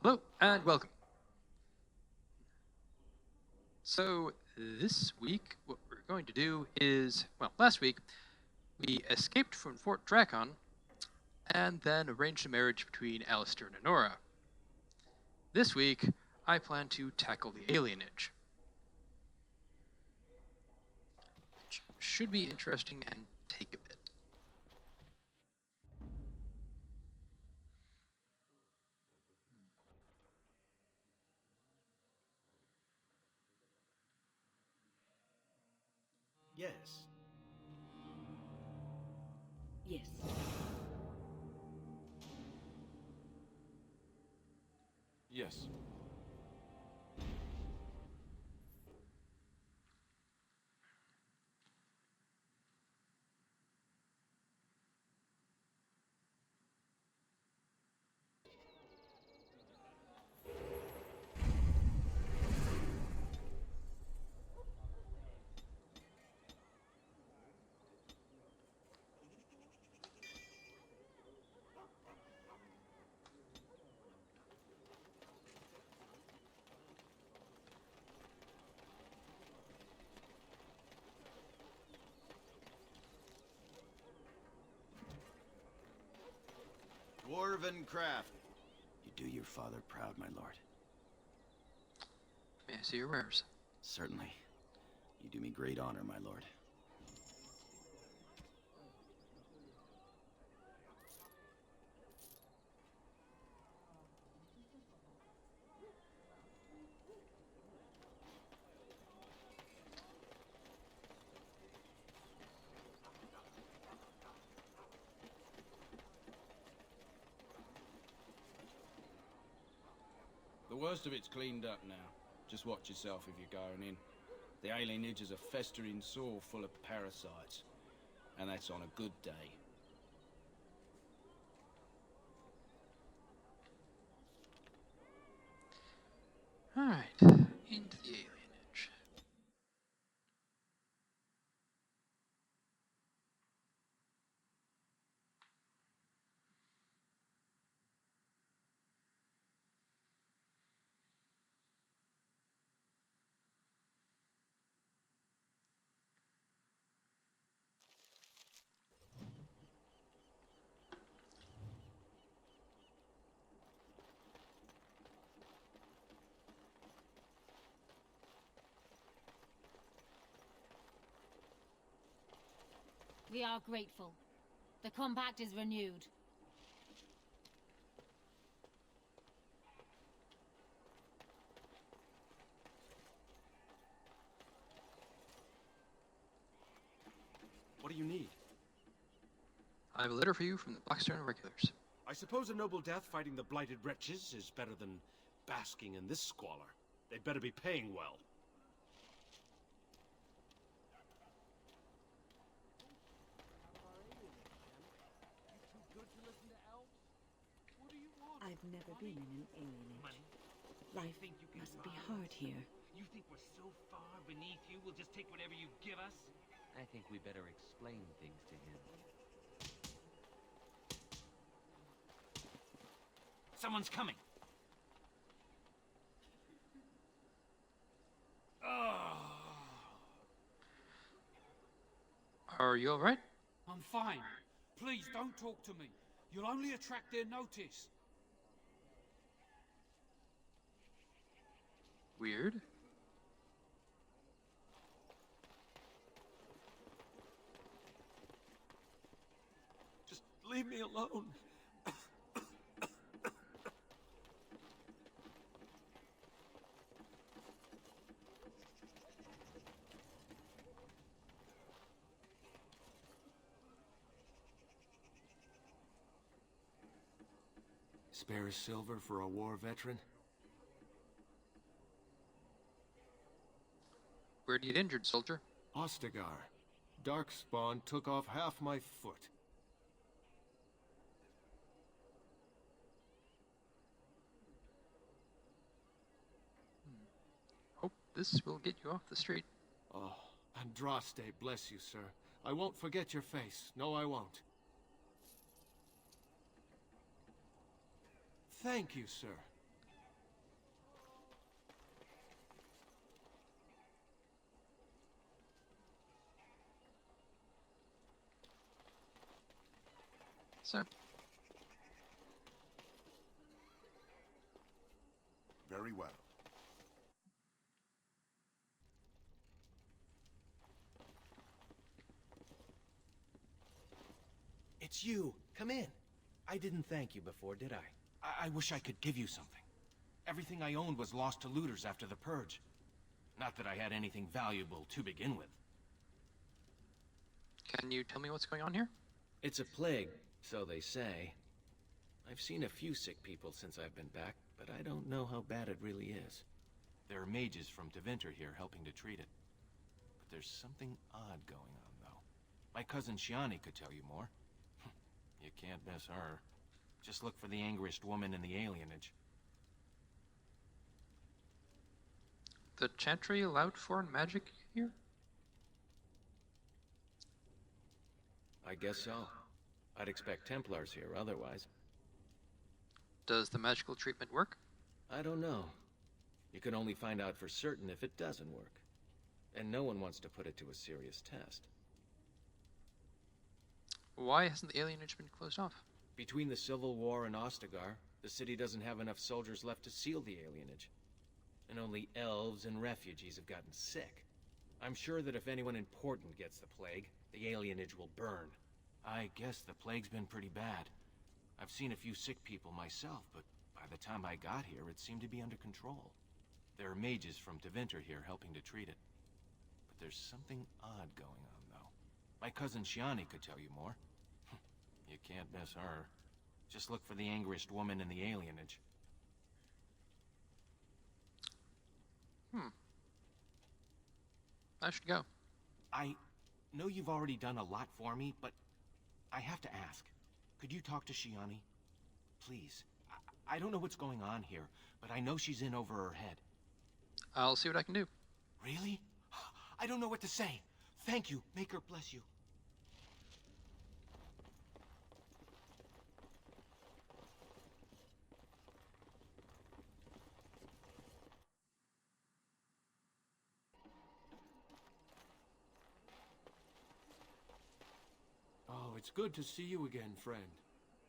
Hello and welcome. So this week, what we're going to do is, well, last week we escaped from Fort Drakon and then arranged a marriage between Alistair and Honora. This week, I plan to tackle the Alienage, which should be interesting and take a bit. Yes. Yes. Yes. Dwarven craft. You do your father proud, my lord. May I see your wares? Certainly. You do me great honor, my lord. The worst of it's cleaned up now. Just watch yourself if you're going in. The alienage is a festering sore full of parasites. And that's on a good day. Alright, into the Alienage. We are grateful. The compact is renewed. What do you need? I have a letter for you from the Blackstone Regulars. I suppose a noble death fighting the blighted wretches is better than basking in this squalor. They'd better be paying well. I've never been in an alienage. Life must be hard here. You think we're so far beneath you, we'll just take whatever you give us? I think we better explain things to him. Someone's coming! Are you alright? I'm fine. Please don't talk to me. You'll only attract their notice. Weird. Just leave me alone. Spare a silver for a war veteran? Where'd you get injured, soldier? Ostagar. Darkspawn took off half my foot. Hope this will get you off the street. Oh, Andraste, bless you, sir. I won't forget your face. No, I won't. Thank you, sir. So, Very well. It's you. Come in. I didn't thank you before, did I? I wish I could give you something. Everything I owned was lost to looters after the Purge. Not that I had anything valuable to begin with. can you tell me what's going on here? It's a plague, so they say. I've seen a few sick people since I've been back, but I don't know how bad it really is. There are mages from Tevinter here helping to treat it. But there's something odd going on, though. My cousin Shiani could tell you more. You can't miss her. Just look for the angriest woman in the alienage. The Chantry allowed foreign magic here? I guess so. I'd expect Templars here otherwise. Does the magical treatment work? I don't know. You can only find out for certain if it doesn't work. And no one wants to put it to a serious test. Why hasn't the alienage been closed off? Between the Civil War and Ostagar, the city doesn't have enough soldiers left to seal the alienage. And only elves and refugees have gotten sick. I'm sure that if anyone important gets the plague, the alienage will burn. I guess the plague's been pretty bad. I've seen a few sick people myself, but by the time I got here, it seemed to be under control. There are mages from Tevinter here helping to treat it. But there's something odd going on, though. My cousin Shiani could tell you more. You can't miss her. Just look for the angriest woman in the alienage. I should go. I know you've already done a lot for me, but I have to ask. Could you talk to Shiani? Please. I don't know what's going on here, but I know she's in over her head. I'll see what I can do. Really? I don't know what to say. Thank you. Maker bless you. Oh, it's good to see you again, friend.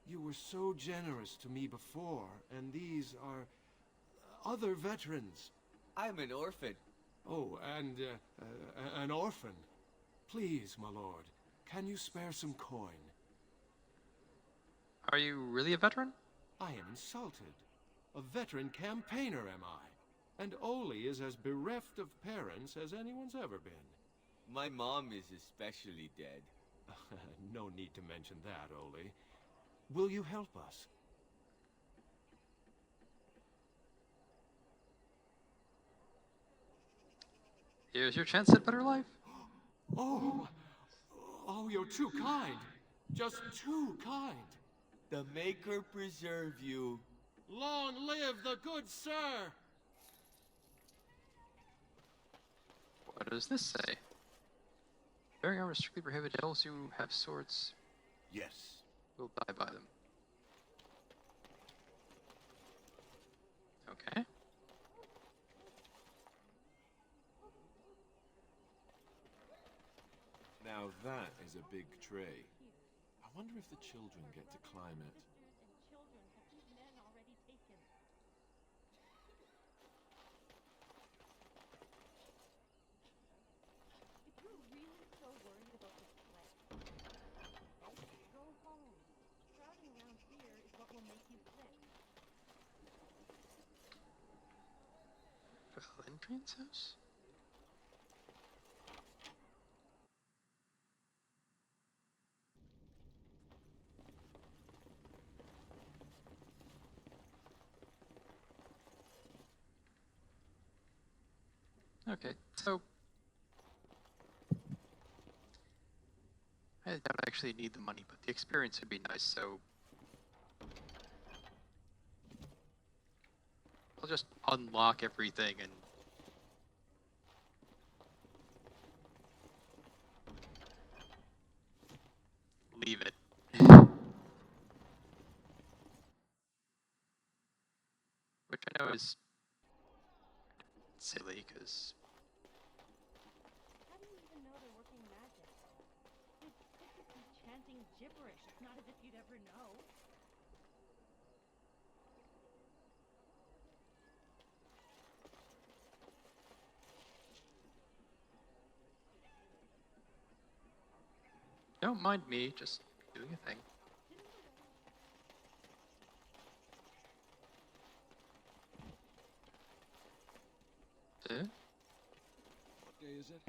You were so generous to me before, and these are other veterans. I'm an orphan. Oh, and an orphan. Please, my lord, can you spare some coin? Are you really a veteran? I am insulted. A veteran campaigner am I, and Oli is as bereft of parents as anyone's ever been. My mom is especially dead. No need to mention that, Oli. Will you help us? Here's your chance at better life. Oh, you're too kind. Just too kind. The Maker preserve you. Long live the good sir! What does this say? Bearing armor strictly prohibited. Elves who have swords Yes. will die by them. Okay. Now that is a big tree. I wonder if the children get to climb it. Valendrian's house? Okay, so I don't actually need the money, but the experience would be nice, so I'll just unlock everything and leave it. Which I know is silly, because How do you even know they're working magic? You'd think to see chanting gibberish. It's not as if you'd ever know. Don't mind me, just doing a thing. What day is it?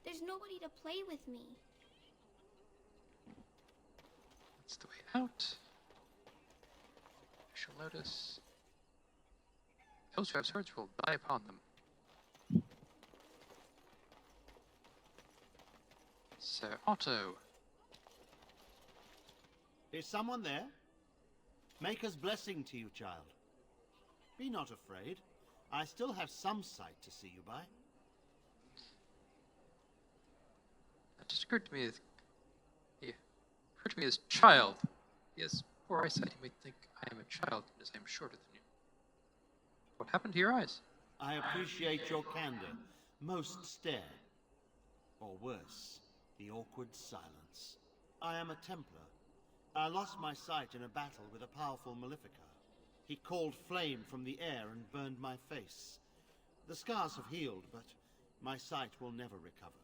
There's nobody to play with me. That's the way out. I shall notice. Those who have swords will die upon them. Sir Otto. Is someone there? Maker's blessing to you, child. Be not afraid. I still have some sight to see you by. That just occurred to me as child. He has poor eyesight. He might think I am a child, as I am shorter than you. What happened to your eyes? I appreciate your candor. Most stare. Or worse, the awkward silence. I am a Templar. I lost my sight in a battle with a powerful Maleficar. He called flame from the air and burned my face. The scars have healed, but my sight will never recover.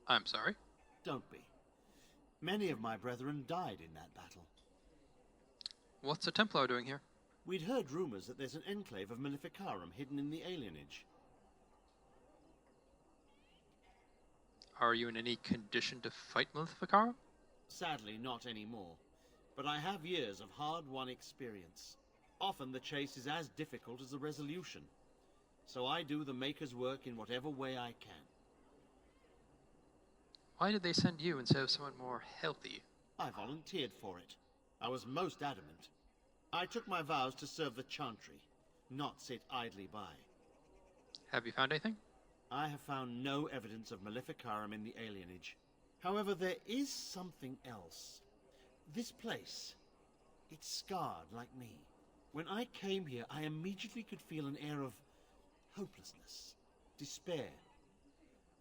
I'm sorry. Don't be. Many of my brethren died in that battle. What's a Templar doing here? We'd heard rumors that there's an enclave of Maleficarum hidden in the Alienage. Are you in any condition to fight Maleficarum? Sadly, not anymore. But I have years of hard-won experience. Often the chase is as difficult as the resolution. So I do the Maker's work in whatever way I can. Why did they send you instead of someone more healthy? I volunteered for it. I was most adamant. I took my vows to serve the Chantry, not sit idly by. Have you found anything? I have found no evidence of Maleficarum in the Alienage. However, there is something else. This place, it's scarred like me. When I came here, I immediately could feel an air of hopelessness, despair.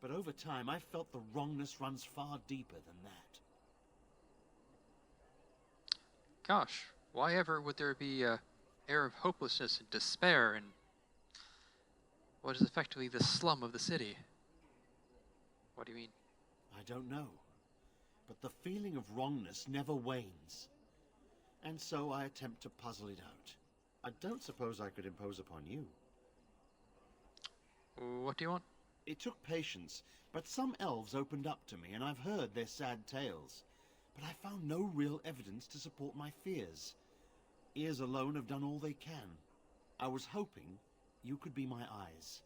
But over time, I felt the wrongness runs far deeper than that. Gosh, why ever would there be an air of hopelessness and despair in what is effectively the slum of the city? What do you mean? I don't know. But the feeling of wrongness never wanes. And so I attempt to puzzle it out. I don't suppose I could impose upon you. What do you want? It took patience, but some elves opened up to me, and I've heard their sad tales. But I found no real evidence to support my fears. Ears alone have done all they can. I was hoping you could be my eyes.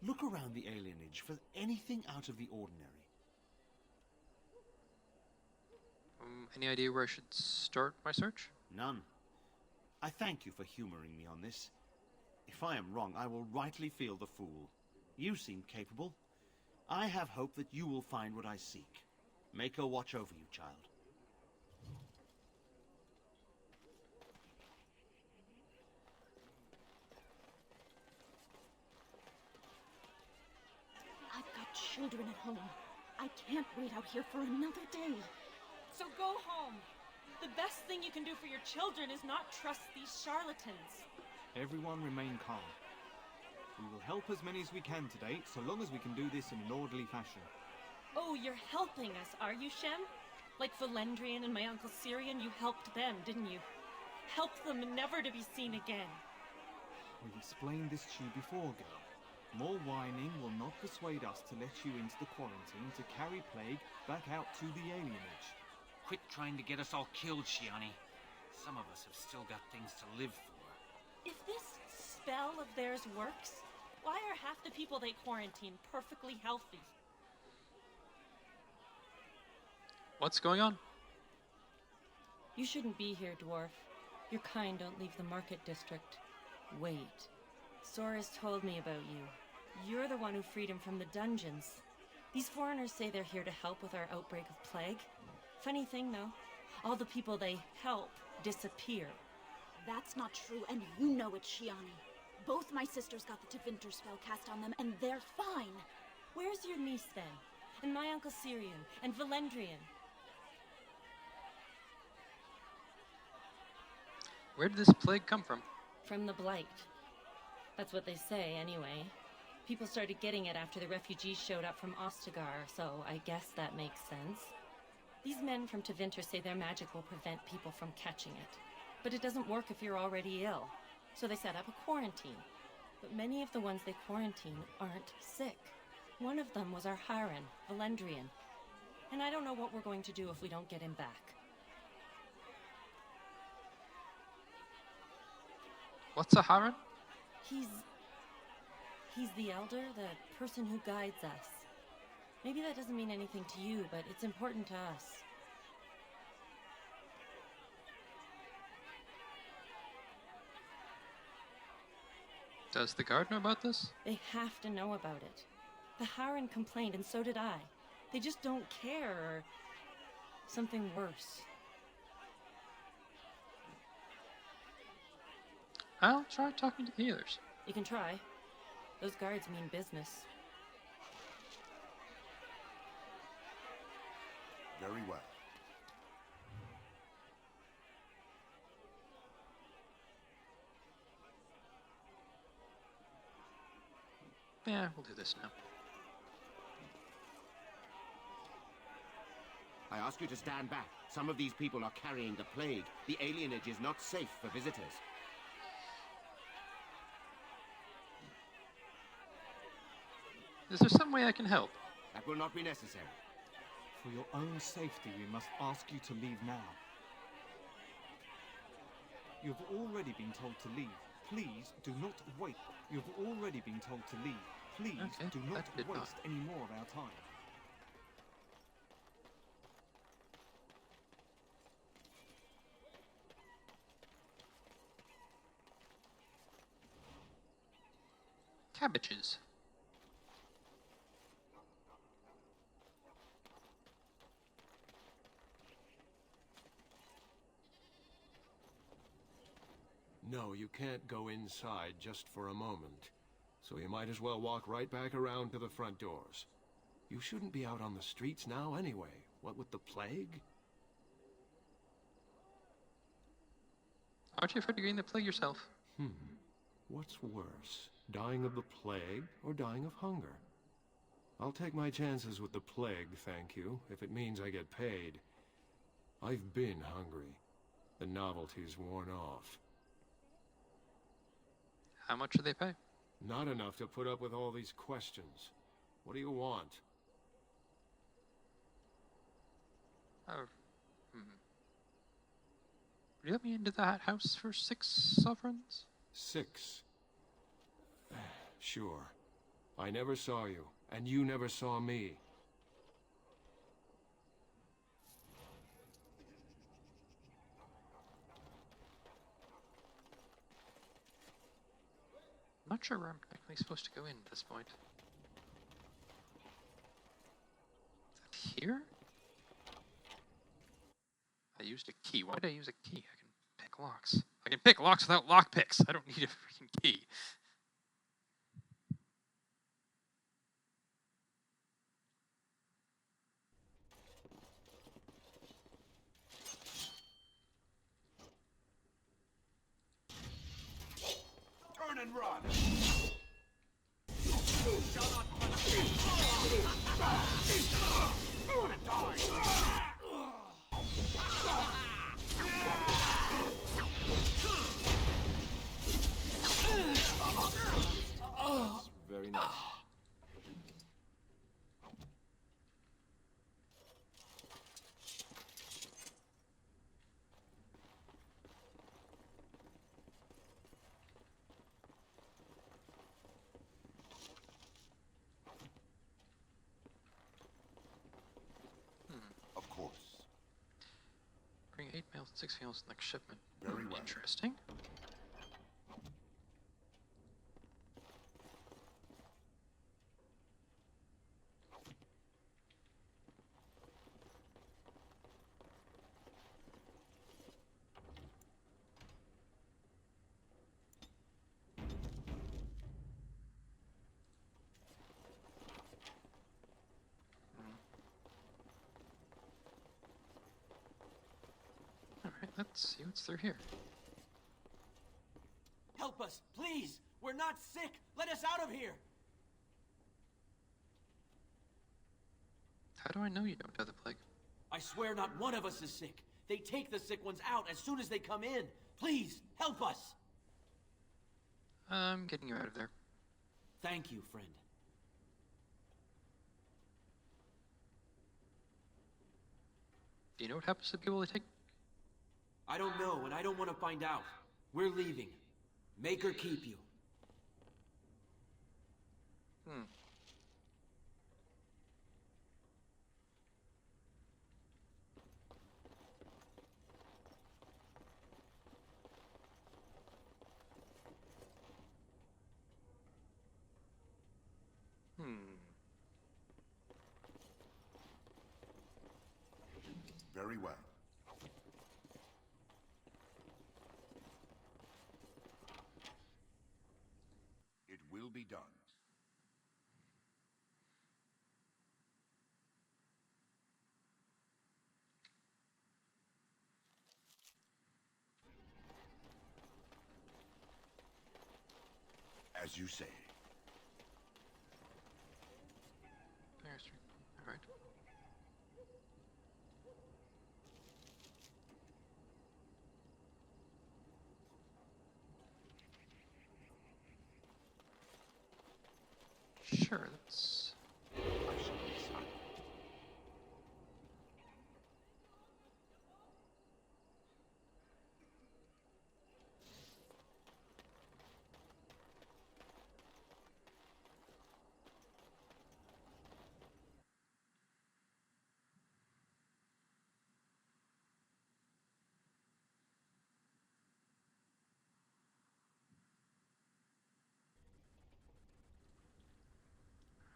Look around the alienage for anything out of the ordinary. Any idea where I should start my search? None. I thank you for humoring me on this. If I am wrong, I will rightly feel the fool. You seem capable. I have hope that you will find what I seek. Maker watch over you, child. I've got children at home. I can't wait out here for another day. So go home. The best thing you can do for your children is not trust these charlatans. Everyone remain calm. We will help as many as we can today, so long as we can do this in an orderly fashion. Oh, you're helping us, are you, Shem? Like Valendrian and my Uncle Syrian, you helped them, didn't you? Helped them never to be seen again. We've explained this to you before, girl. More whining will not persuade us to let you into the quarantine to carry plague back out to the alienage. Quit trying to get us all killed, Shiani. Some of us have still got things to live for. If this spell of theirs works, why are half the people they quarantine perfectly healthy? What's going on? You shouldn't be here, dwarf. Your kind don't leave the market district. Wait. Sora's told me about you. You're the one who freed him from the dungeons. These foreigners say they're here to help with our outbreak of plague. Funny thing, though, all the people they help disappear. That's not true, and you know it, Shiani. Both my sisters got the Tevinter spell cast on them, and they're fine. Where's your niece, then? And my Uncle Syrian? And Valendrian? Where did this plague come from? From the Blight. That's what they say, anyway. People started getting it after the refugees showed up from Ostagar, so I guess that makes sense. These men from Tevinter say their magic will prevent people from catching it. But it doesn't work if you're already ill. So they set up a quarantine. But many of the ones they quarantine aren't sick. One of them was our Haran, Valendrian. And I don't know what we're going to do if we don't get him back. What's a Haran? He's the elder, the person who guides us. Maybe that doesn't mean anything to you, but it's important to us. Does the guard know about this? They have to know about it. The Haran complained, and so did I. They just don't care, or something worse. I'll try talking to the healers. You can try. Those guards mean business. Very well. Yeah, we'll do this now. I ask you to stand back. Some of these people are carrying the plague. The alienage is not safe for visitors. Is there some way I can help? That will not be necessary. For your own safety, we must ask you to leave now. You've already been told to leave. Please do not wait. You've already been told to leave. Please do not waste any more of our time. Cabbages. No, you can't go inside just for a moment. So you might as well walk right back around to the front doors. You shouldn't be out on the streets now anyway. What with the plague? Aren't you afraid of getting the plague yourself? What's worse, dying of the plague or dying of hunger? I'll take my chances with the plague, thank you, if it means I get paid. I've been hungry. The novelty's worn off. How much do they pay? Not enough to put up with all these questions. What do you want? Would you let me into that house for 6 sovereigns? 6. Sure. I never saw you, and you never saw me. I'm not sure where I'm actually supposed to go in at this point. Is that here? I used a key. Why did I use a key? I can pick locks. I can pick locks without lockpicks. I don't need a freaking key. Turn and run! Very nice. Of course. Bring 8 mails and 6 mails next shipment. Very well. Interesting. Let's see what's through here. Help us, please! We're not sick! Let us out of here! How do I know you don't have the plague? I swear not one of us is sick. They take the sick ones out as soon as they come in. Please, help us! I'm getting you out of there. Thank you, friend. Do you know what happens to people they take? I don't know, and I don't want to find out. We're leaving. Make her keep you. Hmm. Very well. It will be done. As you say. All right. Sure, let's...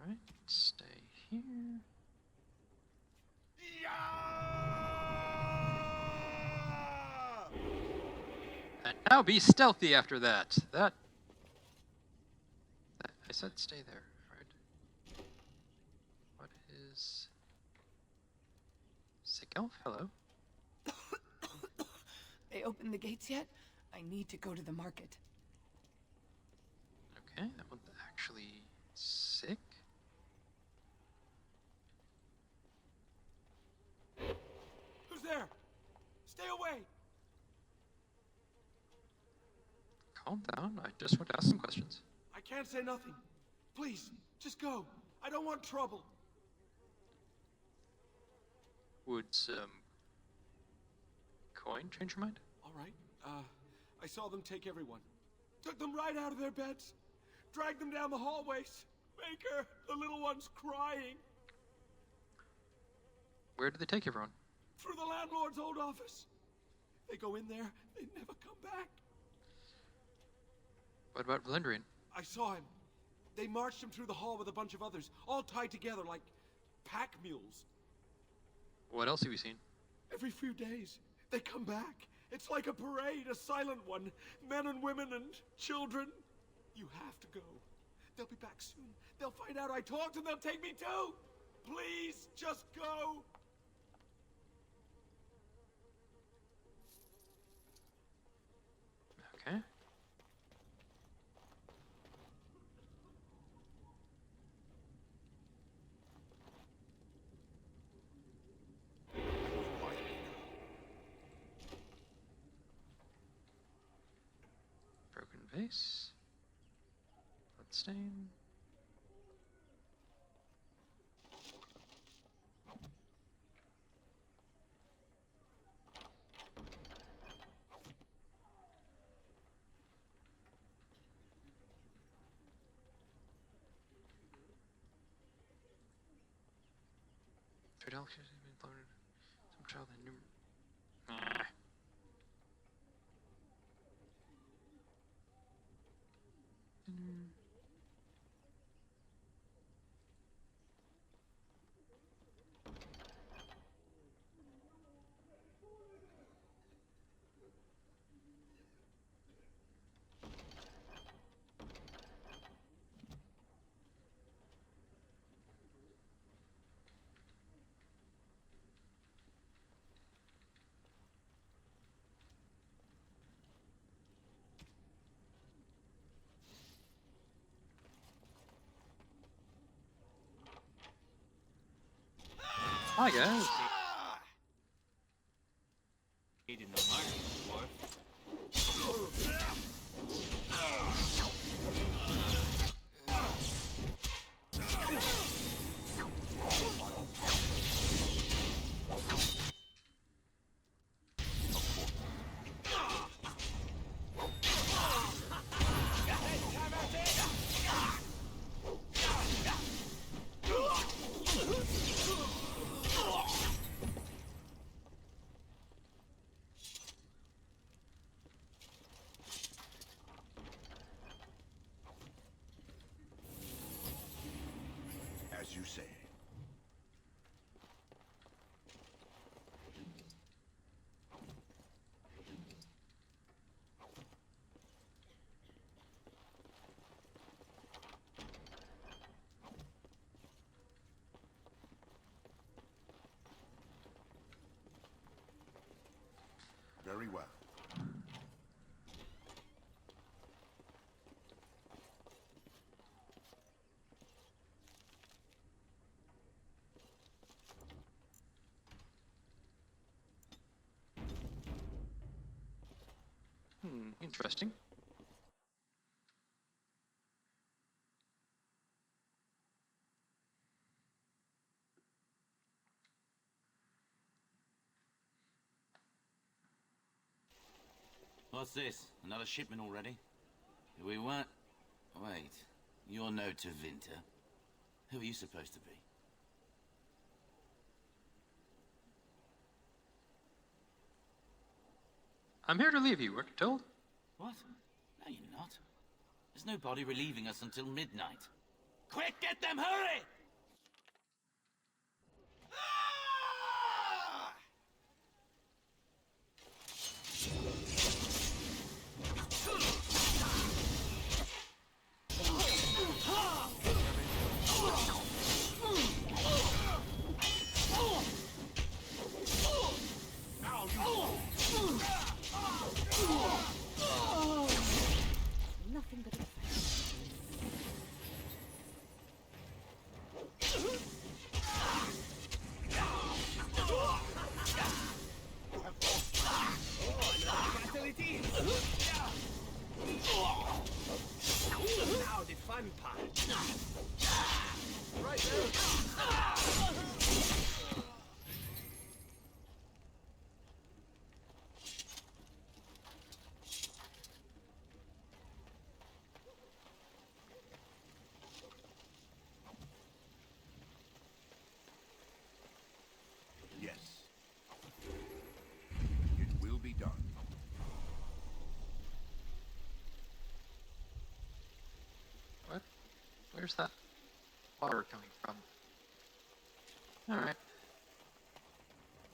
Alright, stay here. And now be stealthy after that. I said stay there, right? What is... Sick elf? Hello? They opened the gates yet? I need to go to the market. Okay, that one's actually sick. Who's there? Stay away! Calm down, I just want to ask some questions. I can't say nothing. Please, just go. I don't want trouble. Would some coin change your mind? All right. I saw them take everyone. Took them right out of their beds. Dragged them down the hallways. Maker, the little one's crying. Where did they take everyone? Through the landlord's old office. They go in there, they never come back. What about Valendrian? I saw him. They marched him through the hall with a bunch of others, all tied together like pack mules. What else have you seen? Every few days, they come back. It's like a parade, a silent one. Men and women and children. You have to go. They'll be back soon. They'll find out I talked and they'll take me too. Please, just go. Okay. Broken vase. Bloodstain. Fidelity has been loaded. Some child in new. Hi guys. Aid in the market, dwarf. As you say. Very well. Interesting. What's this? Another shipment already? We weren't... Wait, you're no Tevinter. Who are you supposed to be? I'm here to leave you, weren't you told? What? No, you're not. There's no body relieving us until midnight. Quick, get them, hurry! Nothing but a Now the fun part. Right there. Yes. It will be done. What? Where's that water coming from? Alright.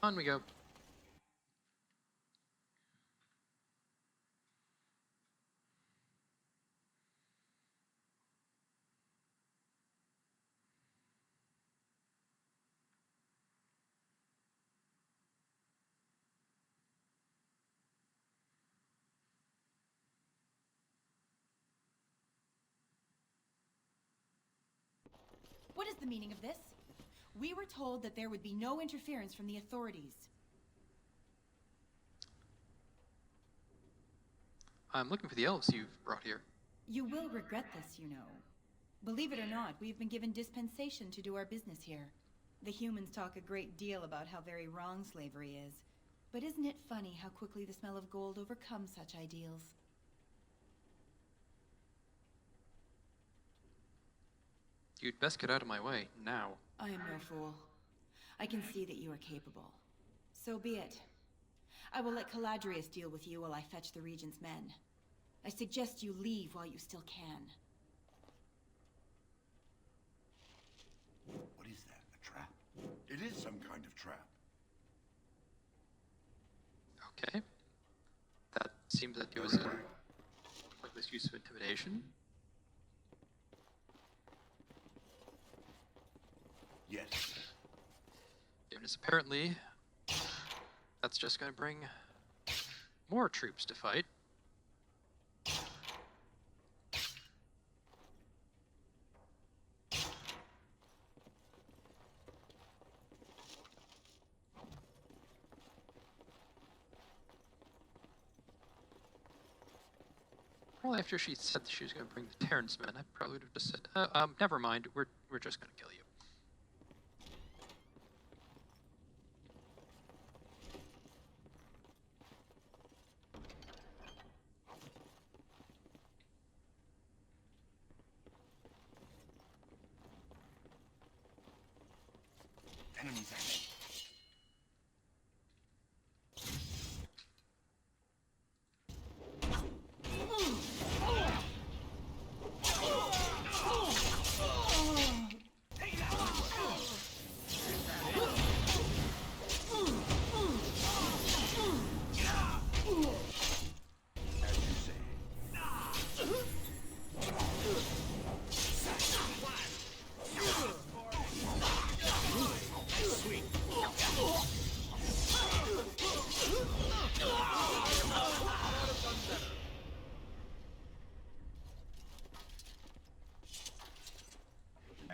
On we go. What is the meaning of this? We were told that there would be no interference from the authorities. I'm looking for the elves you've brought here. You will regret this, you know. Believe it or not, we've been given dispensation to do our business here. The humans talk a great deal about how very wrong slavery is. But isn't it funny how quickly the smell of gold overcomes such ideals? You'd best get out of my way, now. I am no fool. I can see that you are capable. So be it. I will let Caladrius deal with you while I fetch the Regent's men. I suggest you leave while you still can. What is that? A trap? It is some kind of trap. Okay. That seems like it was a pointless use of intimidation. Yes. And it's apparently that's just going to bring more troops to fight. Well, after she said that she was going to bring the Terrans men, I probably would have just said, never mind, we're just going to kill you. Enemies ahead.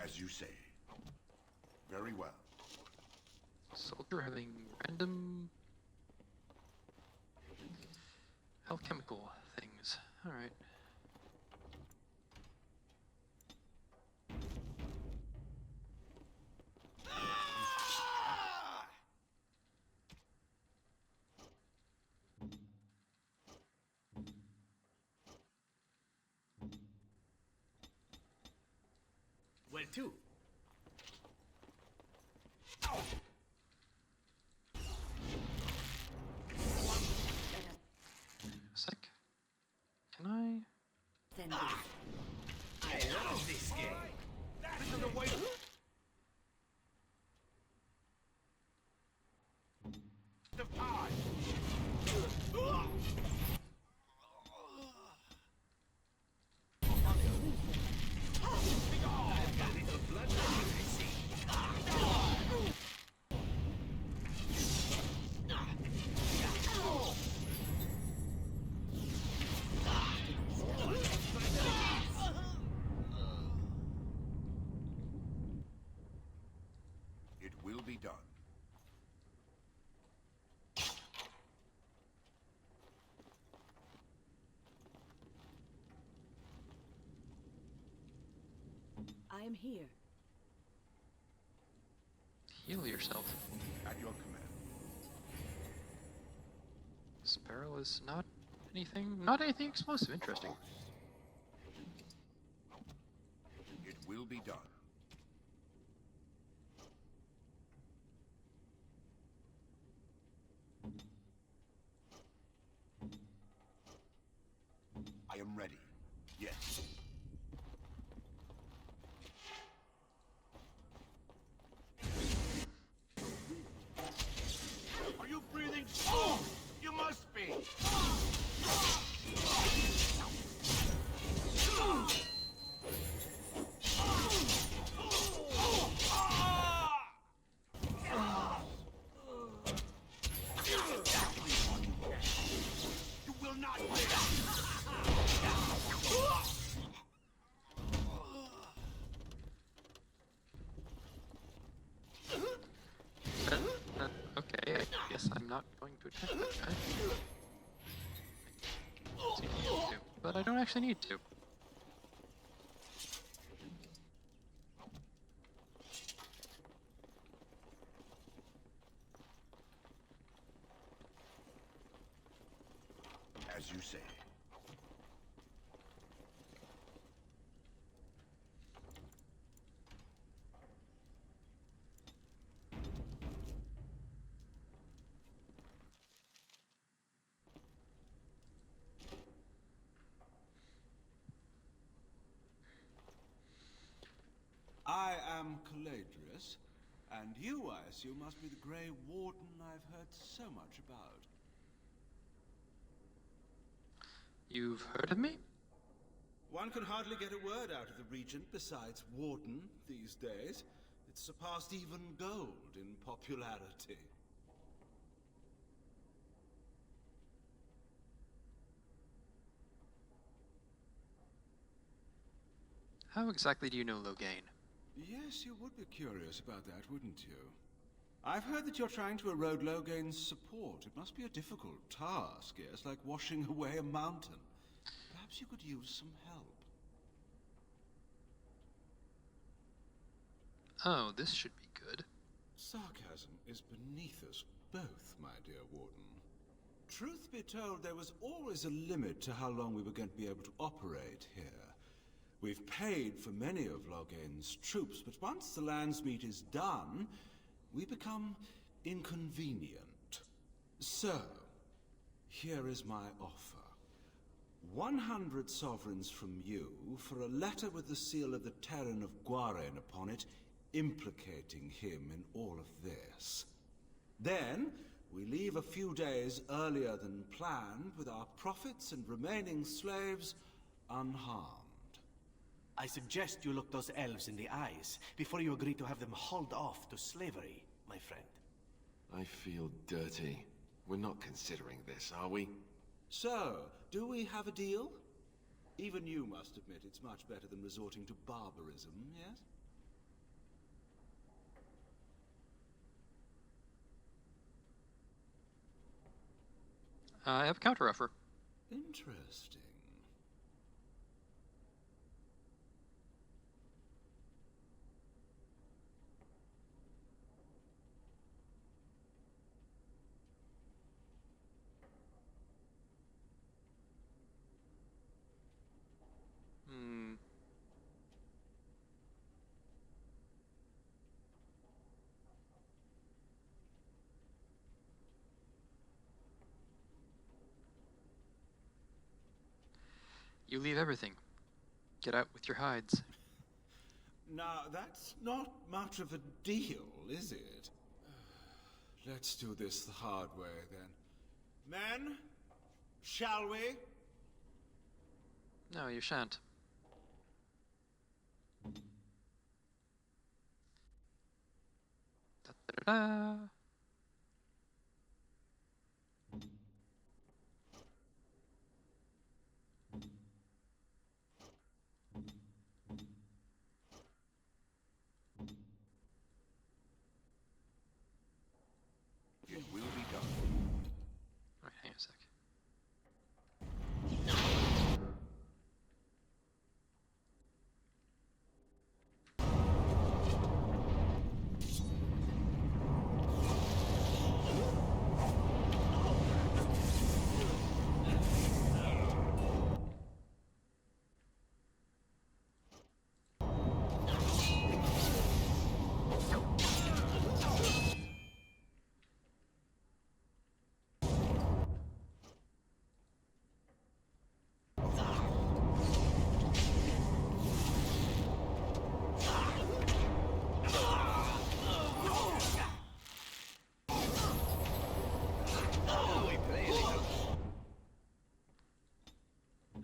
As you say. Very well. Soldier having random alchemical things. Alright. Where to? Sec. Can I? Then I love this game. This is the way. Of time. I've got little blood running, I see. It will be done. I am here. Heal yourself. At your command. This barrel is not anything explosive. Interesting. It will be done. I am ready. Yes. Are you breathing? Oh, you must be. You will not win. Okay, I guess I'm not going to attack that guy. Seems to, but I don't actually need to. As you say. I am Caladrius, and you, I assume, must be the Grey Warden I've heard so much about. You've heard of me? One can hardly get a word out of the Regent besides Warden these days. It's surpassed even gold in popularity. How exactly do you know Loghain? Yes, you would be curious about that, wouldn't you? I've heard that you're trying to erode Loghain's support. It must be a difficult task, yes, like washing away a mountain. Perhaps Perhaps you could use some help. Oh, this should be good. Sarcasm is beneath us both, my dear Warden. Truth be told, there was always a limit to how long we were going to be able to operate here. We've paid for many of Logain's troops, but once the Landsmeet is done, we become inconvenient. So, here is my offer. 100 sovereigns from you for a letter with the seal of the Terran of Dwarven upon it, implicating him in all of this. Then, we leave a few days earlier than planned with our profits and remaining slaves unharmed. I suggest you look those elves in the eyes before you agree to have them hauled off to slavery, my friend. I feel dirty. We're not considering this, are we? So, do we have a deal? Even you must admit it's much better than resorting to barbarism, yes? I have a counteroffer. Interesting. You leave everything. Get out with your hides. Now, that's not much of a deal, is it? Let's do this the hard way, then. Men, shall we? No, you shan't. Da-da-da-da. It will be done. Alright, hang on a sec.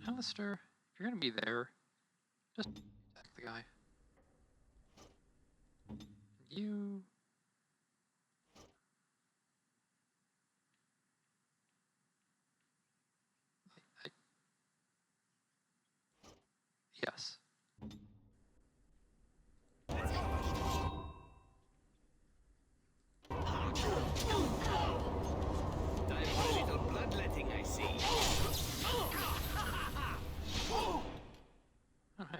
Alistair, if you're gonna be there, just attack the guy. You... Yes. Time for a little bloodletting, I see. Oh, hey.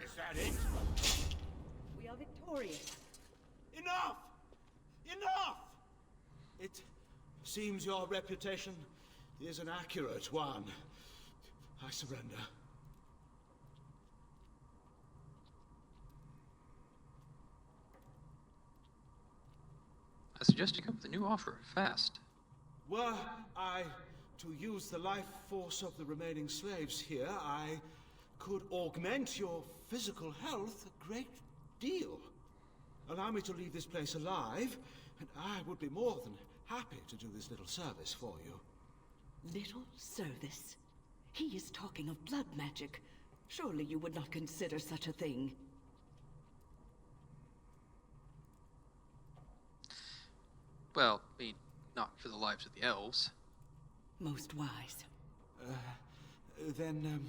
Is that it? We are victorious. Enough! Enough! It seems your reputation is an accurate one. I surrender. I suggest you come with a new offer, fast. Were I to use the life force of the remaining slaves here, I could augment your physical health a great deal. Allow me to leave this place alive, and I would be more than happy to do this little service for you. Little service? He is talking of blood magic. Surely you would not consider such a thing. Well, I mean, not for the lives of the elves. Most wise. Then,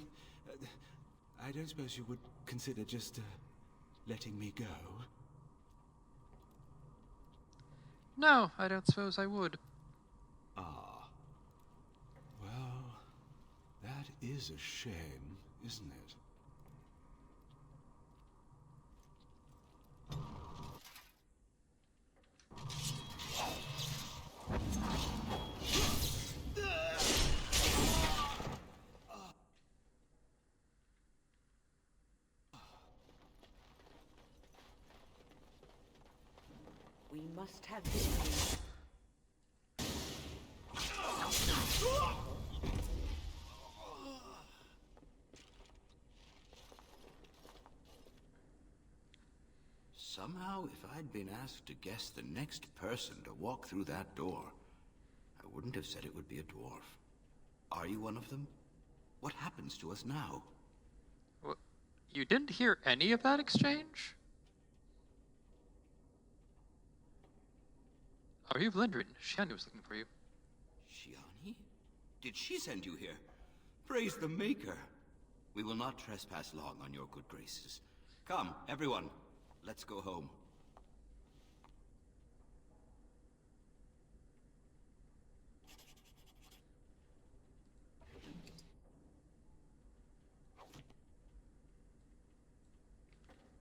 I don't suppose you would consider just, letting me go? No, I don't suppose I would. Ah. Well, that is a shame, isn't it? We must have victory. Somehow, if I'd been asked to guess the next person to walk through that door, I wouldn't have said it would be a dwarf. Are you one of them? What happens to us now? What? You didn't hear any of that exchange? Are you Vlindrin? Shiani was looking for you. Shiani? Did she send you here? Praise the Maker. We will not trespass long on your good graces. Come, everyone. Let's go home.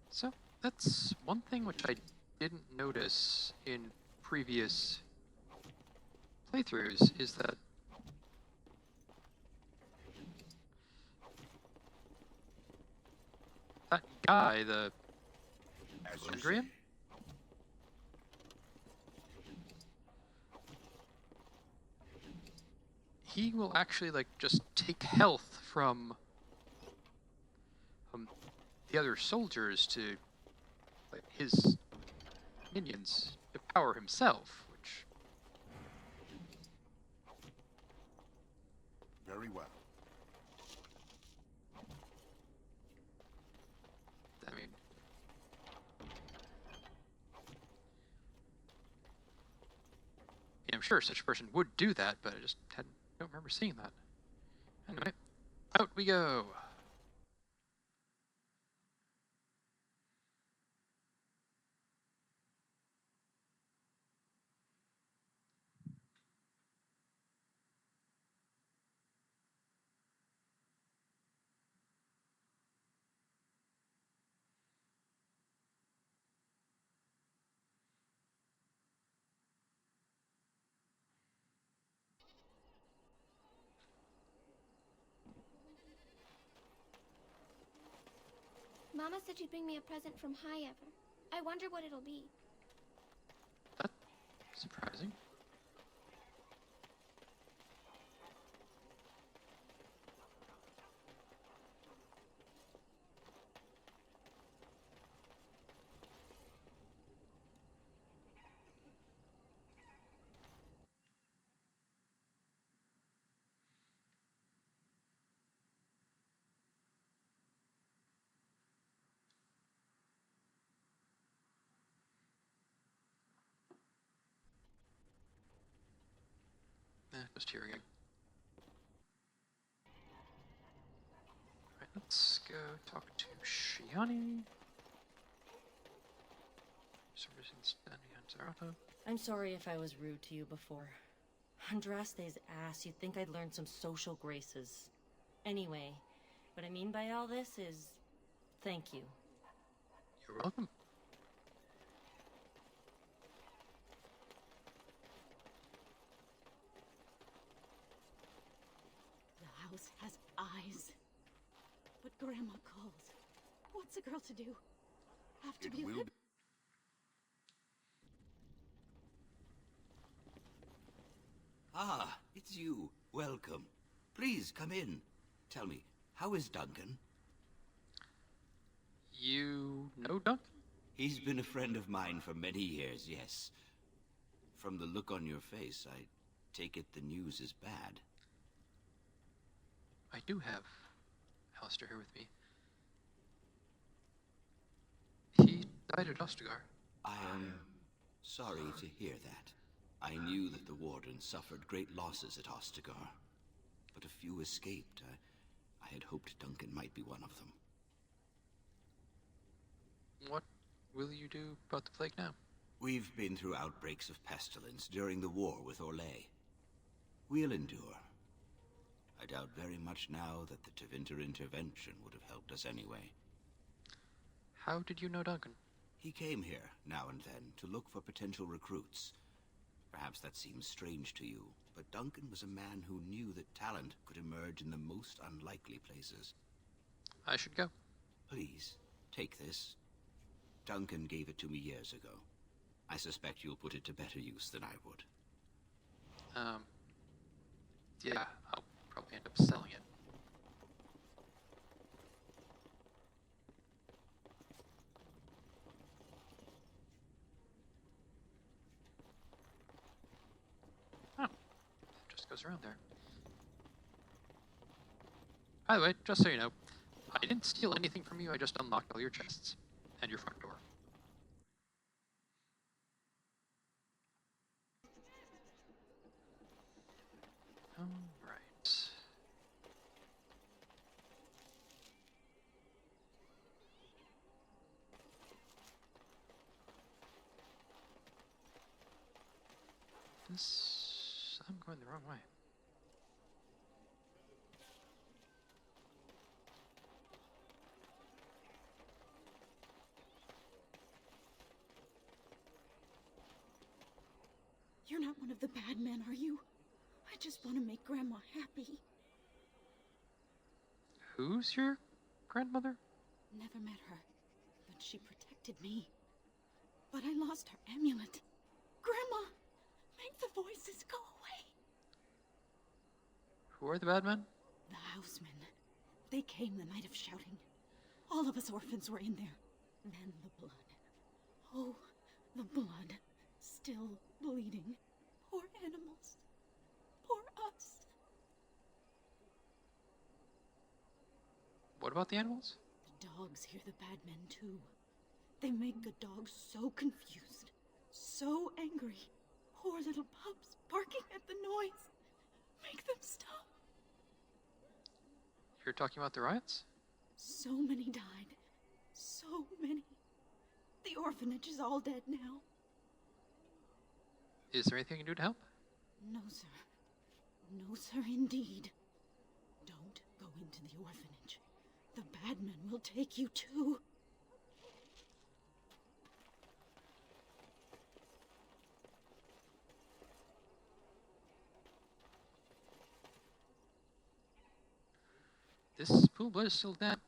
So, that's one thing which I didn't notice in previous playthroughs, is that that guy, the Andrian? He will actually, like, just take health from the other soldiers to, like, his minions to power himself, which... Very well. I mean... I'm sure such a person would do that, but I just don't remember seeing that. Anyway, out we go! Mama said she'd bring me a present from High Ever. I wonder what it'll be. That's surprising. Just hearing it. Alright, let's go talk to Shiani. Services Daniel Zarata. I'm sorry if I was rude to you before. Andraste's ass, you'd think I'd learned some social graces. Anyway, what I mean by all this is... thank you. You're welcome. The house has eyes. But Grandma called. What's a girl to do? Have to be with... Ah, it's you. Welcome. Please, come in. Tell me, how is Duncan? You know Duncan? He's been a friend of mine for many years, yes. From the look on your face, I take it the news is bad. I do have Alistair here with me. He died at Ostagar. I am sorry to hear that. I knew that the Warden suffered great losses at Ostagar, but a few escaped. I had hoped Duncan might be one of them. What will you do about the plague now? We've been through outbreaks of pestilence during the war with Orlais. We'll endure. I doubt very much now that the Tevinter intervention would have helped us anyway. How did you know Duncan? He came here, now and then, to look for potential recruits. Perhaps that seems strange to you, but Duncan was a man who knew that talent could emerge in the most unlikely places. I should go. Please, take this. Duncan gave it to me years ago. I suspect you'll put it to better use than I would. Yeah, I'll probably end up selling it. Oh, it just goes around there. By the way, just so you know, I didn't steal anything from you, I just unlocked all your chests. And your front door. Alright. I'm going the wrong way. You're not one of the bad men, are you? I just want to make Grandma happy. Who's your grandmother? Never met her, but she protected me. But I lost her amulet. Grandma, make the voices go away. Who are the bad men? The housemen. They came the night of shouting. All of us orphans were in there. Then the blood. Oh, the blood. Still bleeding. Poor animals. Poor us. What about the animals? The dogs hear the bad men too. They make good dogs so confused, so angry. Poor little pups barking at the noise. Make them stop. You're talking about the riots? So many died. So many. The orphanage is all dead now. Is there anything you can do to help? No, sir. No, sir, indeed. Don't go into the orphanage. The bad men will take you too. This pool of blood is still damp.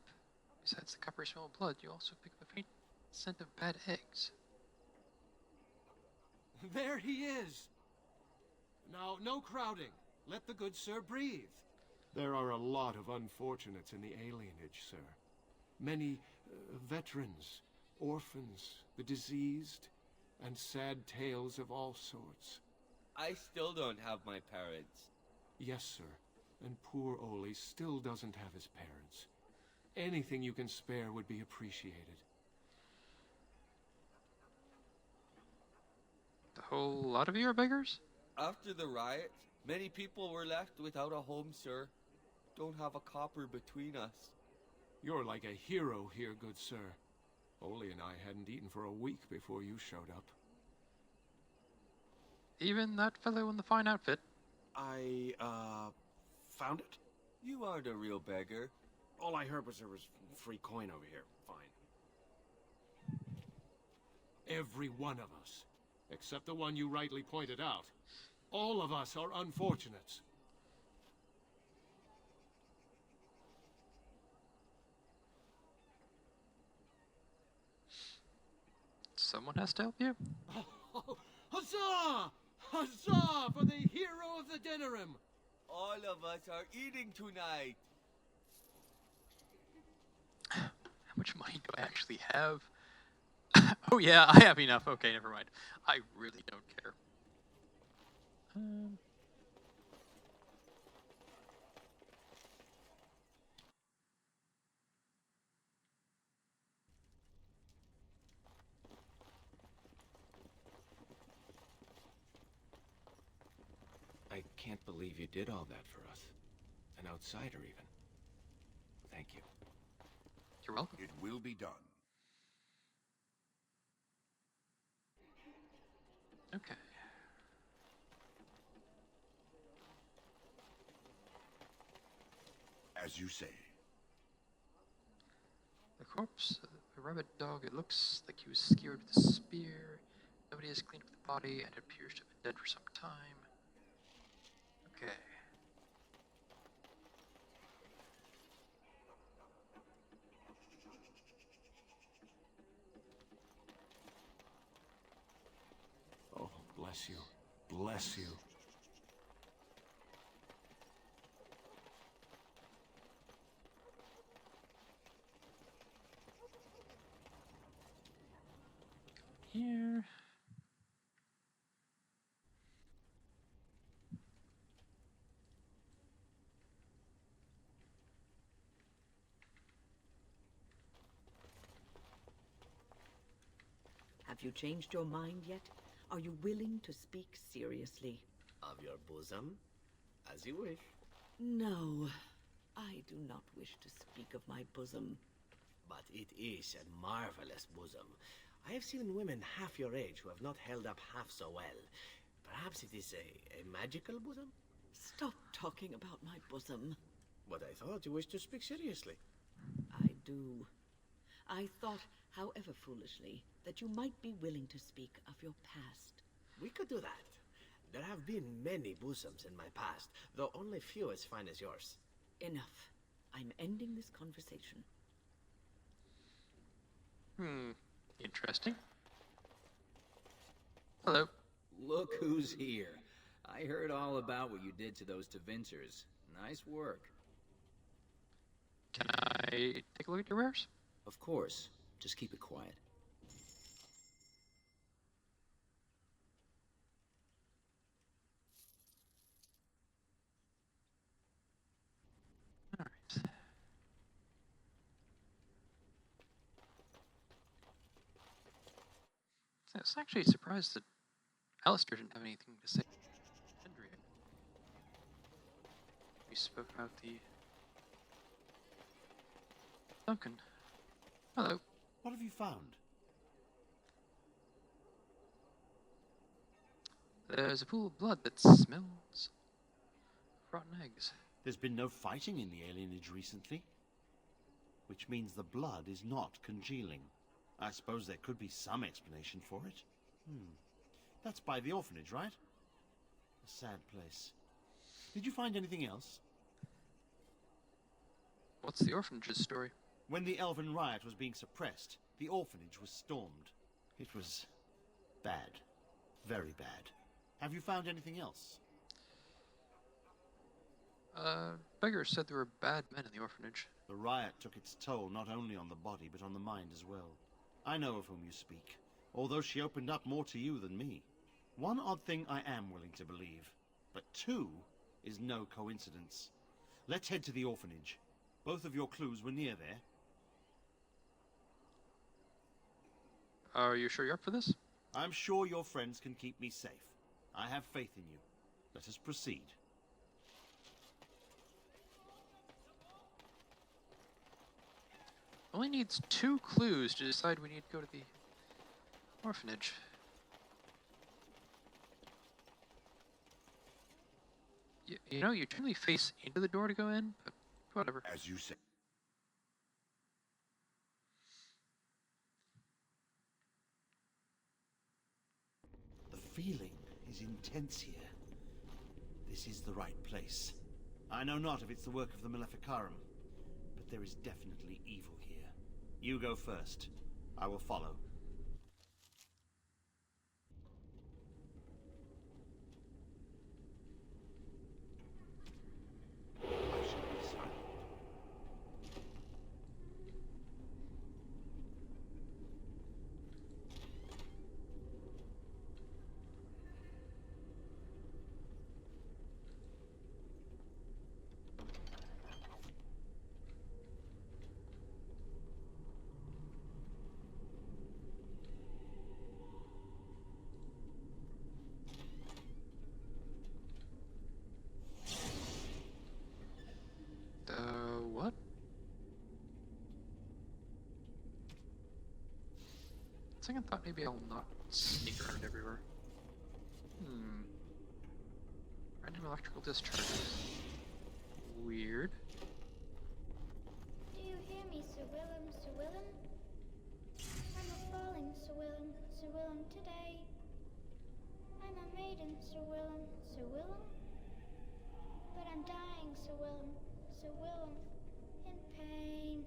Besides the coppery smell of blood, you also pick up a faint scent of bad eggs. There he is! Now, no crowding. Let the good sir breathe. There are a lot of unfortunates in the alienage, sir. Many veterans, orphans, the diseased, and sad tales of all sorts. I still don't have my parents. Yes, sir. And poor Oli still doesn't have his parents. Anything you can spare would be appreciated. The whole lot of you are beggars? After the riots, many people were left without a home, sir. Don't have a copper between us. You're like a hero here, good sir. Oli and I hadn't eaten for a week before you showed up. Even that fellow in the fine outfit. I, found it? You aren't a real beggar. All I heard was there was free coin over here. Fine. Every one of us, except the one you rightly pointed out. All of us are unfortunates. Someone has to help you. Oh, huzzah! Huzzah for the hero of the dinner room! All of us are eating tonight. How much money do I actually have? Oh yeah, I have enough. Okay, never mind. I really don't care. I can't believe you did all that for us. An outsider, even. Thank you. You're welcome. It will be done. Okay. As you say. The corpse, a rabbit dog, it looks like he was skewered with a spear. Nobody has cleaned up the body, and it appears to have been dead for some time. Okay. Oh, bless you. Bless you. Here. Have you changed your mind yet? Are you willing to speak seriously? Of your bosom? As you wish. No, I do not wish to speak of my bosom. But it is a marvelous bosom. I have seen women half your age who have not held up half so well. Perhaps it is a magical bosom? Stop talking about my bosom. But I thought you wished to speak seriously. I do. I thought, however foolishly, that you might be willing to speak of your past. We could do that. There have been many bosoms in my past, though only few as fine as yours. Enough. I'm ending this conversation. Interesting. Hello. Look who's here. I heard all about what you did to those Tevinters. Nice work. Can I take a look at your wares? Of course. Just keep it quiet. All right. I was actually surprised that Alistair didn't have anything to say. We spoke about the Duncan. Hello. What have you found? There's a pool of blood that smells rotten eggs. There's been no fighting in the alienage recently, which means the blood is not congealing. I suppose there could be some explanation for it. That's by the orphanage, right? A sad place. Did you find anything else? What's the orphanage's story? When the elven riot was being suppressed, the orphanage was stormed. It was bad. Very bad. Have you found anything else? Beggar said there were bad men in the orphanage. The riot took its toll not only on the body, but on the mind as well. I know of whom you speak, although she opened up more to you than me. One odd thing I am willing to believe, but two is no coincidence. Let's head to the orphanage. Both of your clues were near there. Are you sure you're up for this? I'm sure your friends can keep me safe. I have faith in you. Let us proceed. Only needs 2 clues to decide we need to go to the orphanage. You know, you generally face into the door to go in, but whatever. As you say. The feeling is intense here. This is the right place. I know not if it's the work of the Maleficarum, but there is definitely evil here. You go first. I will follow. Second thought, maybe I'll not sneak around everywhere. Random electrical discharges. Weird. Do you hear me, Sir Willem, Sir Willem? I'm a falling, Sir Willem, Sir Willem, today. I'm a maiden, Sir Willem, Sir Willem. But I'm dying, Sir Willem, Sir Willem, in pain.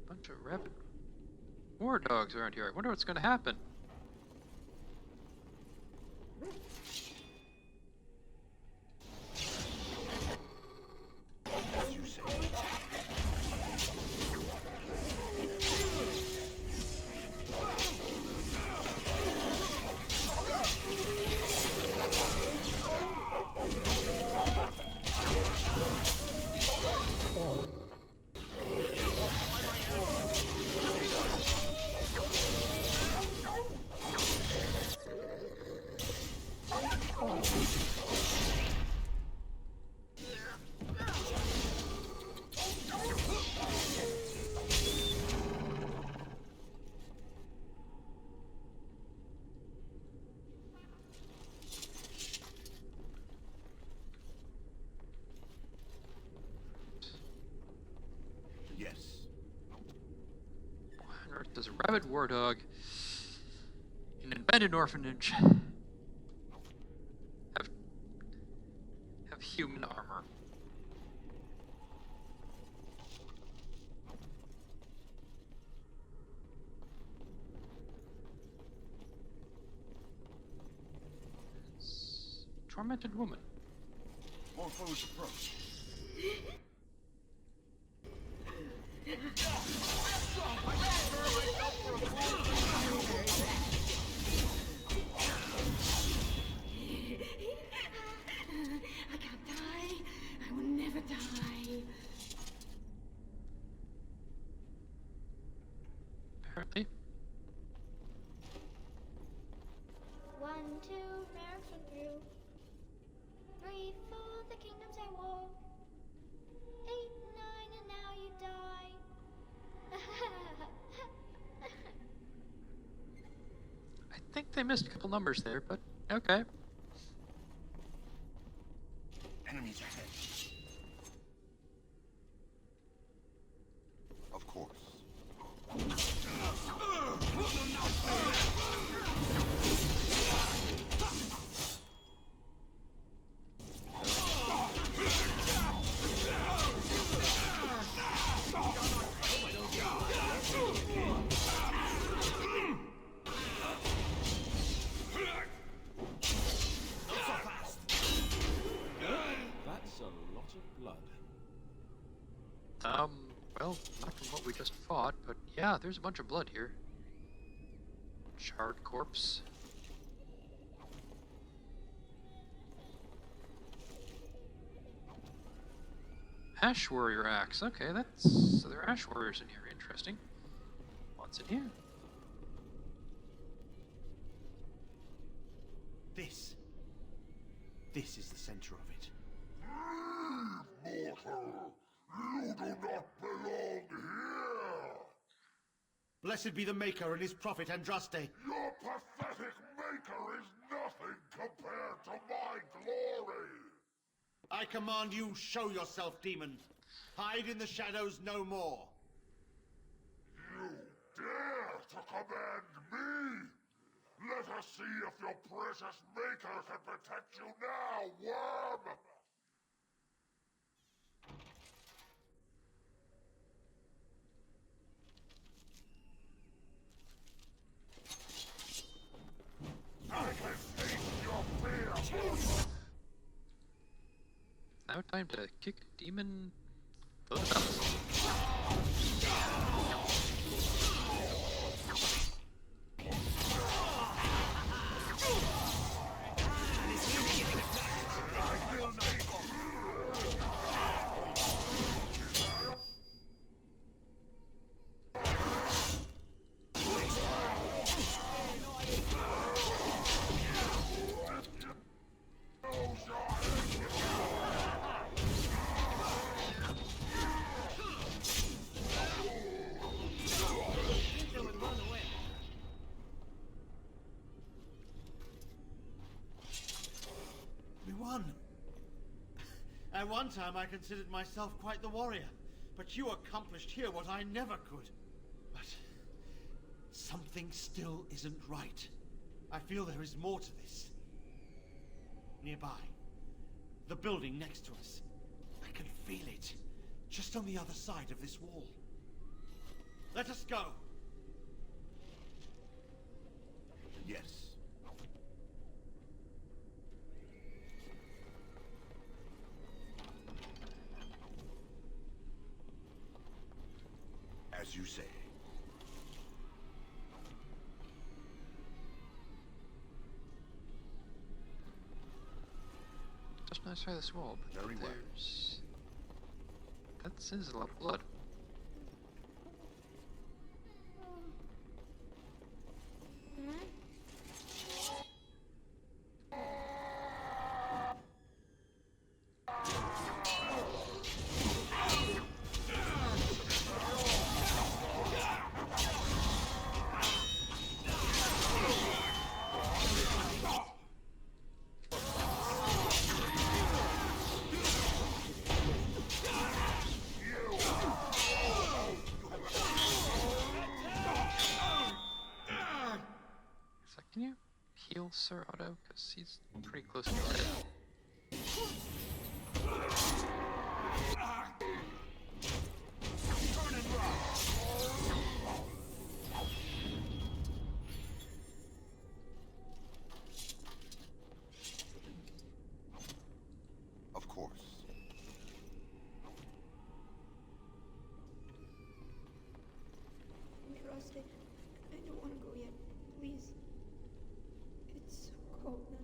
Bunch of rabid war dogs around here. I wonder what's going to happen. There's a rabid war dog in an abandoned orphanage. Have human armor. Tormented woman. More foes approach. I can't die. I will never die. Apparently. 1, 2, marathon through. 3, 4, the kingdoms I war. 8, 9, and now you die. I think they missed a couple numbers there, but okay. Enemies ahead. Of course. Well, not from what we just fought, but yeah, there's a bunch of blood here. Charred corpse. Ash Warrior Axe. Okay, that's... So there are Ash Warriors in here. Interesting. What's in here? This is the center of it. Mortal! You do not belong here! Blessed be the Maker and his prophet Andraste. Your pathetic maker is nothing compared to my glory! I command you, show yourself, demon. Hide in the shadows no more. You dare to command me? Let us see if your precious maker can protect you now, worm! I can taste your fear! Now time to kick a demon. For the bells. At one time I considered myself quite the warrior, but you accomplished here what I never could. But something still isn't right. I feel there is more to this. Nearby, the building next to us. I can feel it, just on the other side of this wall. Let us go. Yes. As you say. Just nice try this wall, but Very well. there's... That is a lot of blood. Can you heal Sir Otto? Because he's pretty close to dead. Of course. Rusty, I don't want to go yet. Please. It's so cold now.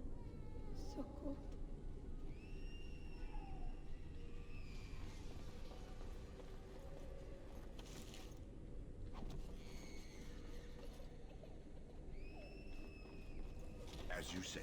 So cold. As you say.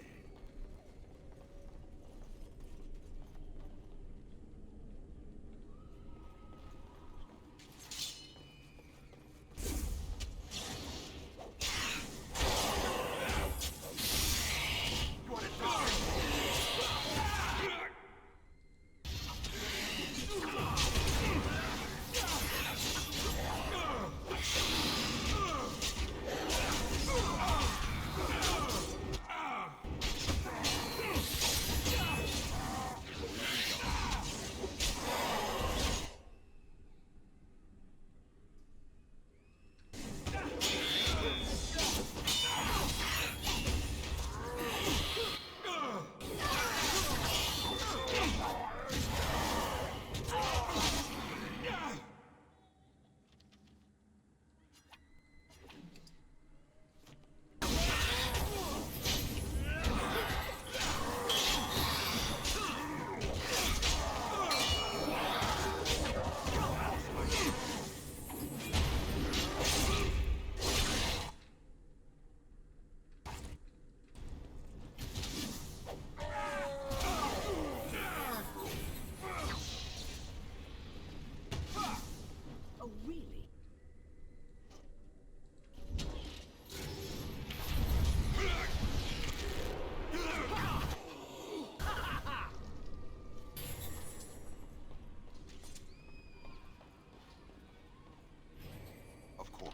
Oh, really? Of course.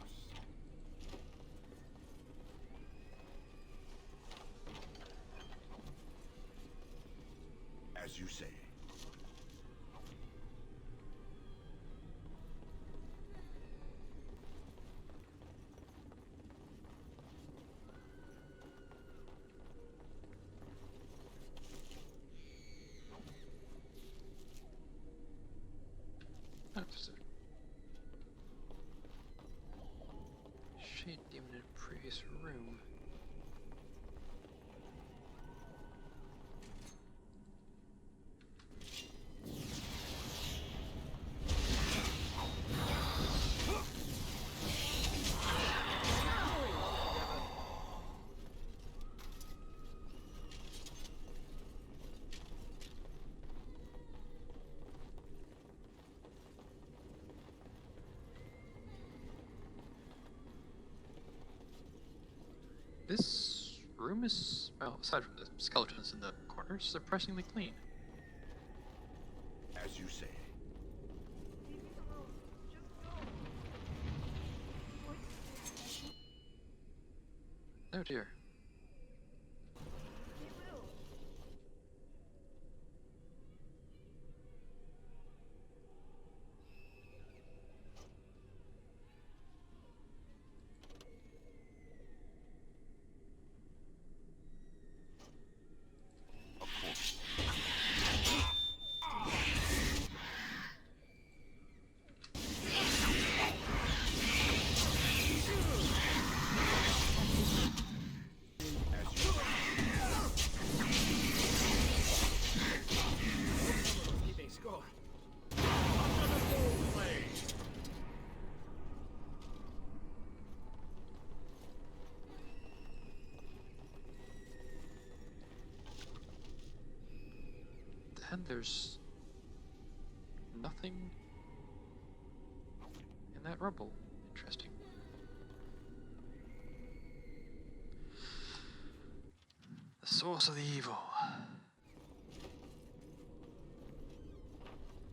As you say. That's a shade demon in a previous room. This room is, well, aside from the skeletons in the corners, surprisingly clean. Oh dear. Keeping score. And there's nothing in that rubble. Interesting. The source of the evil.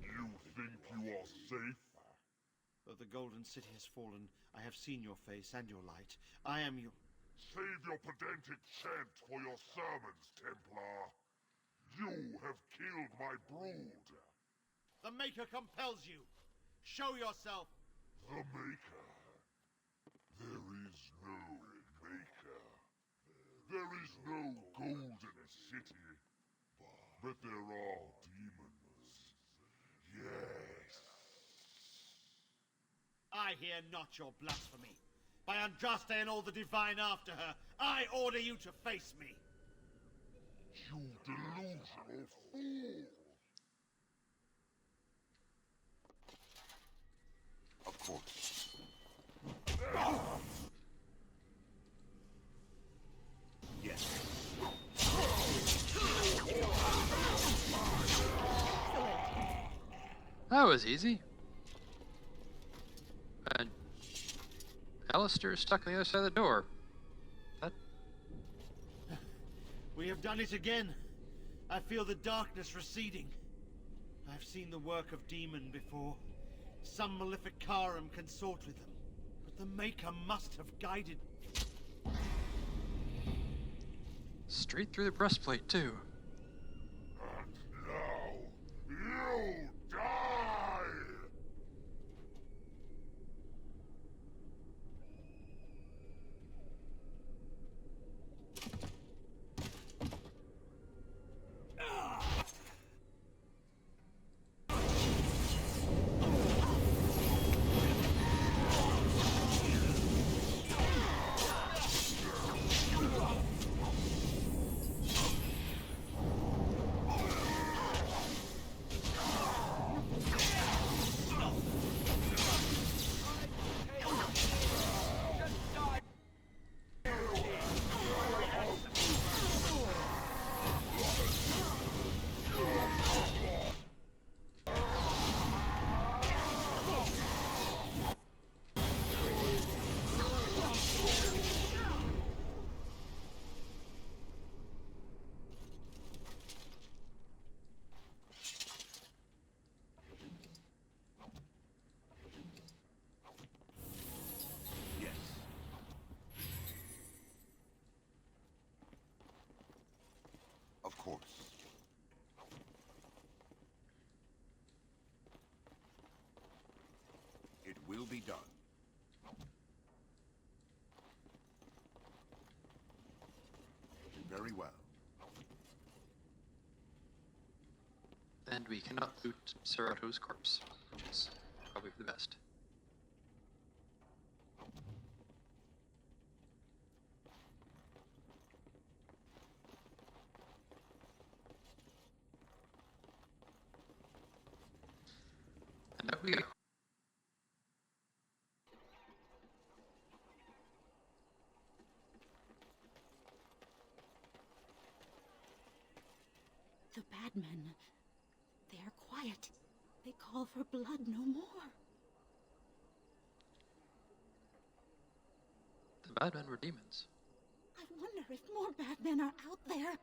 You think you are safe? Though the Golden City has fallen, I have seen your face and your light. I am your... Save your pedantic chant for your sermons, Templar. You have killed my brood. The Maker compels you! Show yourself! The Maker? There is no Maker. There is no Golden City. But there are demons. Yes. I hear not your blasphemy. By Andraste and all the divine after her, I order you to face me! You delusional fool! Of course. Yes. That was easy. And Alistair's stuck on the other side of the door. That... We have done it again. I feel the darkness receding. I've seen the work of demon before. Some Maleficarum consort with them. But the Maker must have guided... Straight through the breastplate, too. And now, you die! Of course. It will be done. Very well. And we cannot loot Serato's corpse, which is probably for the best. And out we go. The bad men, they are quiet. They call for blood no more. The bad men were demons. I wonder if more bad men are out there.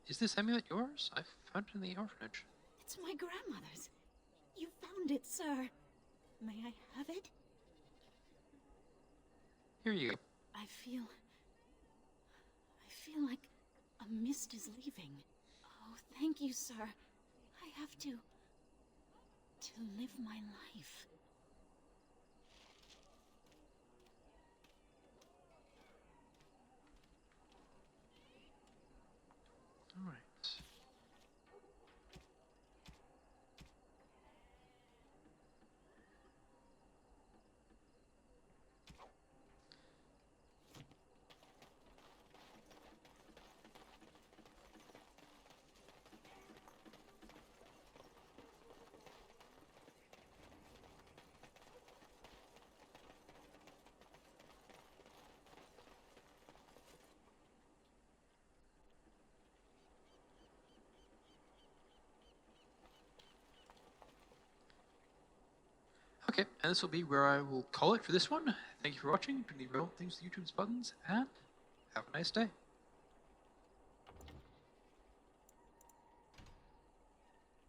Is this amulet yours? I found it in the orphanage. It's my grandmother's. You found it, sir. May I have it? Here you go. I feel feel like a mist is leaving. Oh, thank you, sir. I have to live my life. All right. Okay, and this will be where I will call it for this one. Thank you for watching. Leave your own things with YouTube's buttons, and have a nice day.